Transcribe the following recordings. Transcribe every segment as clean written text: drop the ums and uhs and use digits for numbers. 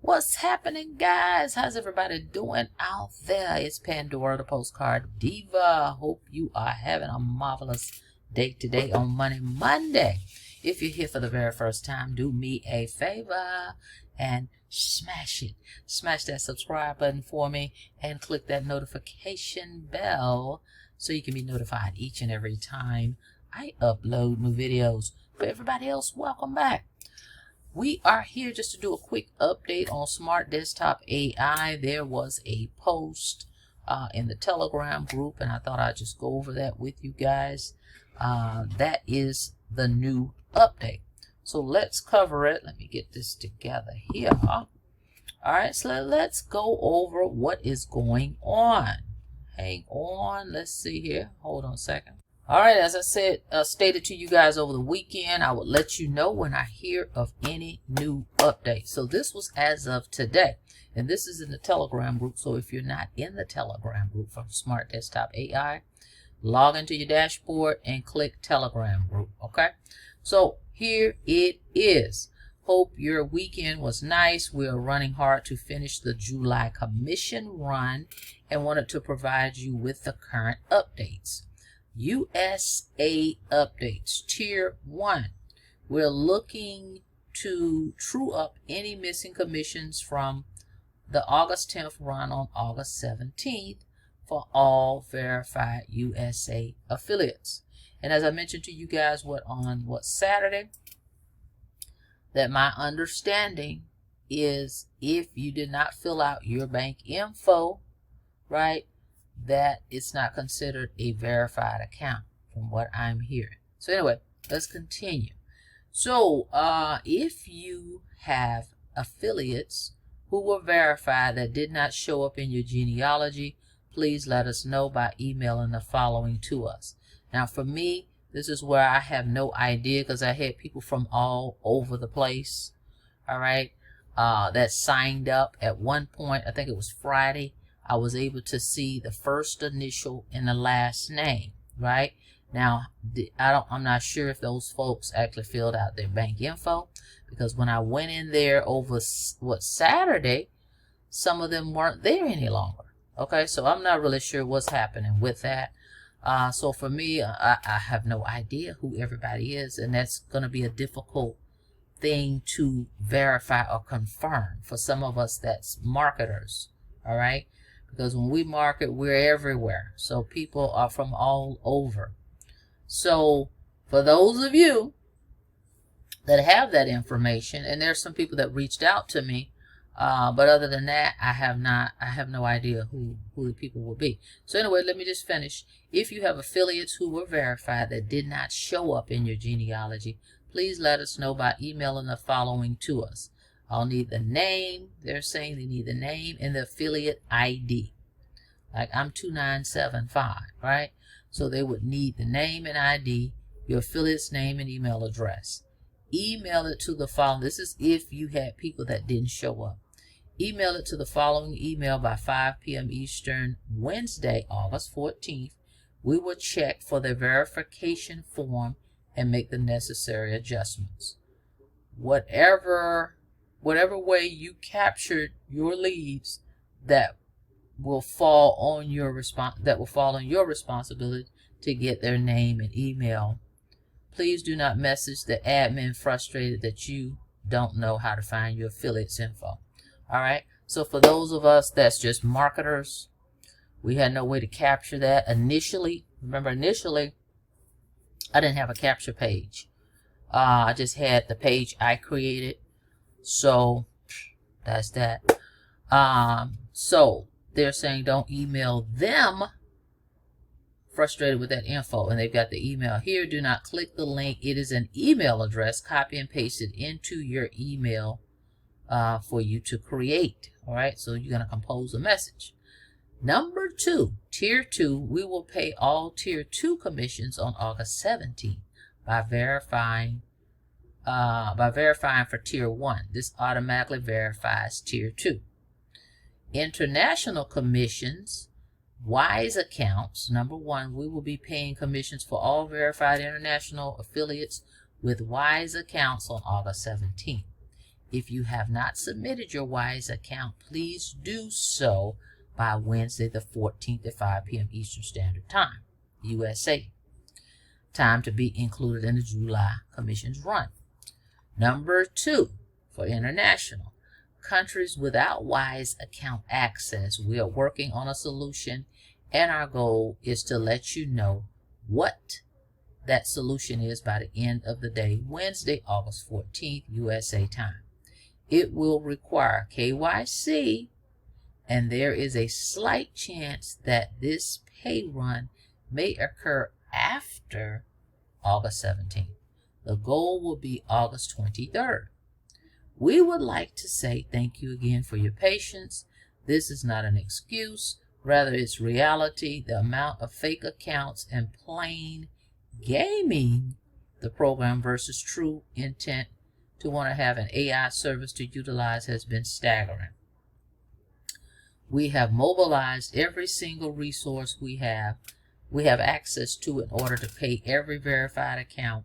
What's happening, guys? How's everybody doing out there? It's Pandora, the Postcard Diva. Hope you are having a marvelous day today on Monday. If you're here for the very first time, do me a favor and smash it. Smash that subscribe button for me and click that notification bell so you can be notified each and every time I upload new videos. For everybody else, welcome back. We are here just to do a quick update on Smart Desktop AI. There was a post in the Telegram group, and I thought I'd just go over that with you guys. That is the new update. So let's cover it. Let me get this together here. All right, so let's go over what is going on. Hang on. Let's see here. Hold on a second. All right, as I said, stated to you guys over the weekend, I would let you know when I hear of any new updates. So this was as of today, and this is in the Telegram group. So if you're not in the Telegram group from Smart Desktop AI, log into your dashboard and click Telegram group, okay? So here it is. Hope your weekend was nice. We are running hard to finish the July commission run and wanted to provide you with the current updates. USA updates, Tier 1. We're looking to true up any missing commissions from the August 10th run on August 17th for all verified USA affiliates. And as I mentioned to you guys on Saturday, that my understanding is if you did not fill out your bank info, right, that it's not considered a verified account from what I'm hearing. So anyway, let's continue. So if you have affiliates who were verified that did not show up in your genealogy, please let us know by emailing the following to us. Now for me, this is where I have no idea because I had people from all over the place, all right, that signed up at one point. I think it was Friday. I was able to see the first initial and the last name, right? Now, I'm not sure if those folks actually filled out their bank info, because when I went in there over Saturday, some of them weren't there any longer. Okay, so I'm not really sure what's happening with that. So for me, I have no idea who everybody is, and that's going to be a difficult thing to verify or confirm for some of us that's marketers, all right? Because when we market, we're everywhere. So people are from all over. So for those of you that have that information, and there's some people that reached out to me, but other than that, I have no idea who the people will be. So anyway, let me just finish. If you have affiliates who were verified that did not show up in your genealogy, please let us know by emailing the following to us. I'll need the name. They're saying they need the name and the affiliate ID. Like I'm 2975, right? So they would need the name and ID, your affiliate's name and email address. Email it to the following. This is if you had people that didn't show up. Email it to the following email by 5 p.m. Eastern, Wednesday, August 14th. We will check for the verification form and make the necessary adjustments. Whatever way you captured your leads, that will fall on your responsibility to get their name and email. Please do not message the admin frustrated that you don't know how to find your affiliates info. All right, so for those of us that's just marketers, we had no way to capture that initially. Remember, initially I didn't have a capture page. I just had the page I created. So that's that. So they're saying don't email them frustrated with that info, and they've got the email here. Do not click the link. It is an email address. Copy and paste it into your email for you to create. All right, so you're going to compose a message. Number 2, Tier 2, we will pay all Tier 2 commissions on August 17th by verifying for Tier 1. This automatically verifies Tier 2. International commissions, WISE accounts. Number 1, we will be paying commissions for all verified international affiliates with WISE accounts on August 17th. If you have not submitted your WISE account, please do so by Wednesday the 14th at 5 p.m. Eastern Standard Time, USA. Time to be included in the July commissions run. Number 2, for international. Countries without WISE account access, we are working on a solution, and our goal is to let you know what that solution is by the end of the day, Wednesday, August 14th, USA time. It will require KYC, and there is a slight chance that this pay run may occur after August 17th. The goal will be August 23rd. We would like to say thank you again for your patience. This is not an excuse. Rather, it's reality. The amount of fake accounts and plain gaming the program versus true intent to want to have an AI service to utilize has been staggering. We have mobilized every single resource we have access to in order to pay every verified account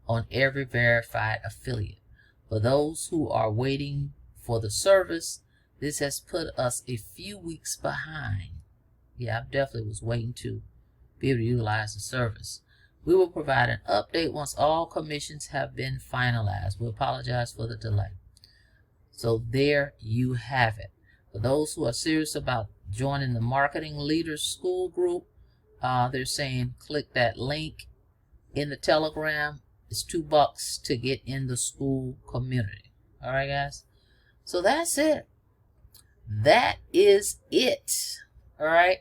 on every verified affiliate. For those who are waiting for the service, this has put us a few weeks behind. Yeah, I definitely was waiting to be able to utilize the service. We will provide an update once all commissions have been finalized. We apologize for the delay. So there you have it. For those who are serious about joining the Marketing Leaders School group, they're saying click that link in the Telegram. It's $2 to get in the school community. All right, guys. So that's it. That is it. All right.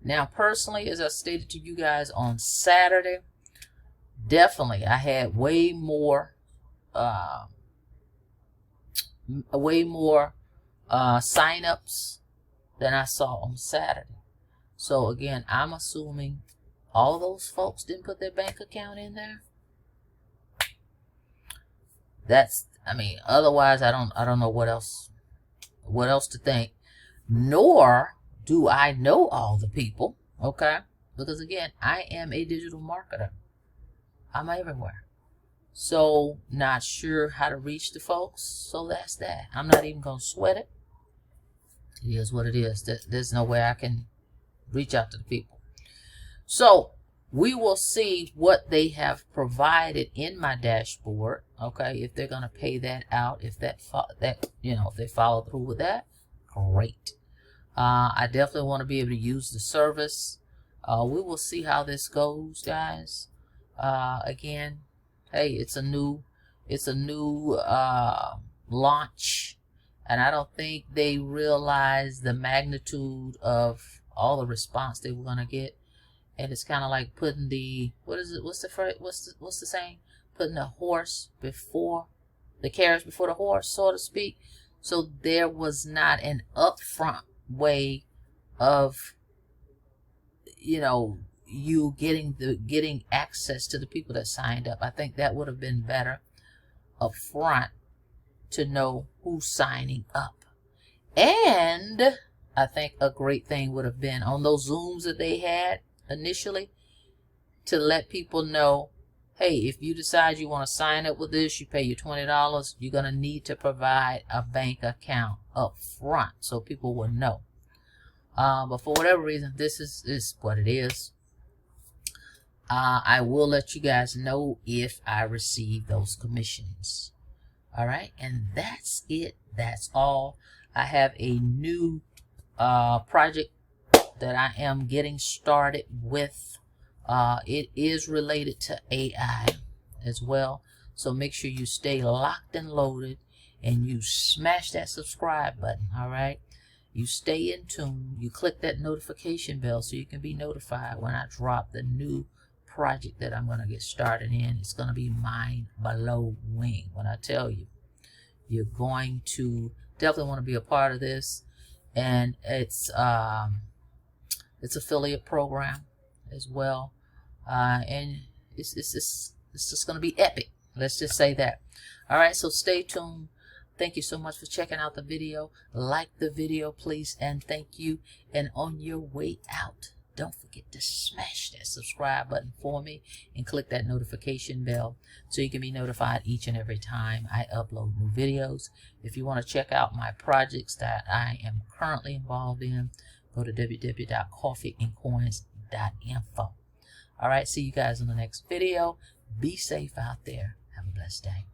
Now, personally, as I stated to you guys on Saturday, definitely I had way more sign-ups than I saw on Saturday. So again, I'm assuming all those folks didn't put their bank account in there. Otherwise I don't know what else to think. Nor do I know all the people, okay? Because again, I am a digital marketer. I'm everywhere. So not sure how to reach the folks. So that's that. I'm not even going to sweat it. It is what it is. There's no way I can reach out to the people. So we will see what they have provided in my dashboard. Okay, if they're going to pay that out, if they follow through with that, great. I definitely want to be able to use the service. We will see how this goes, guys. Again, hey, it's a new launch, and I don't think they realize the magnitude of all the response they were going to get. And it's kind of like putting the, what's the saying? Putting the horse before, the carriage before the horse, so to speak. So there was not an upfront way of, you getting access to the people that signed up. I think that would have been better up front to know who's signing up. And I think a great thing would have been on those Zooms that they had initially to let people know, hey, if you decide you want to sign up with this, you pay your $20, you're going to need to provide a bank account up front so people will know. But for whatever reason, this is what it is. I will let you guys know if I receive those commissions. All right, and that's it. That's all. I have a new project that I am getting started with. It is related to AI as well. So make sure you stay locked and loaded and you smash that subscribe button. All right. You stay in tune. You click that notification bell so you can be notified when I drop the new project that I'm going to get started in. It's going to be mind-blowing when I tell you. You're going to definitely want to be a part of this. And it's affiliate program as well. And it's just going to be epic. Let's just say that. All right, so stay tuned. Thank you so much for checking out the video. Like the video, please, and thank you. And on your way out, don't forget to smash that subscribe button for me and click that notification bell so you can be notified each and every time I upload new videos. If you want to check out my projects that I am currently involved in, go to www.coffeeandcoins.info. All right, see you guys in the next video. Be safe out there. Have a blessed day.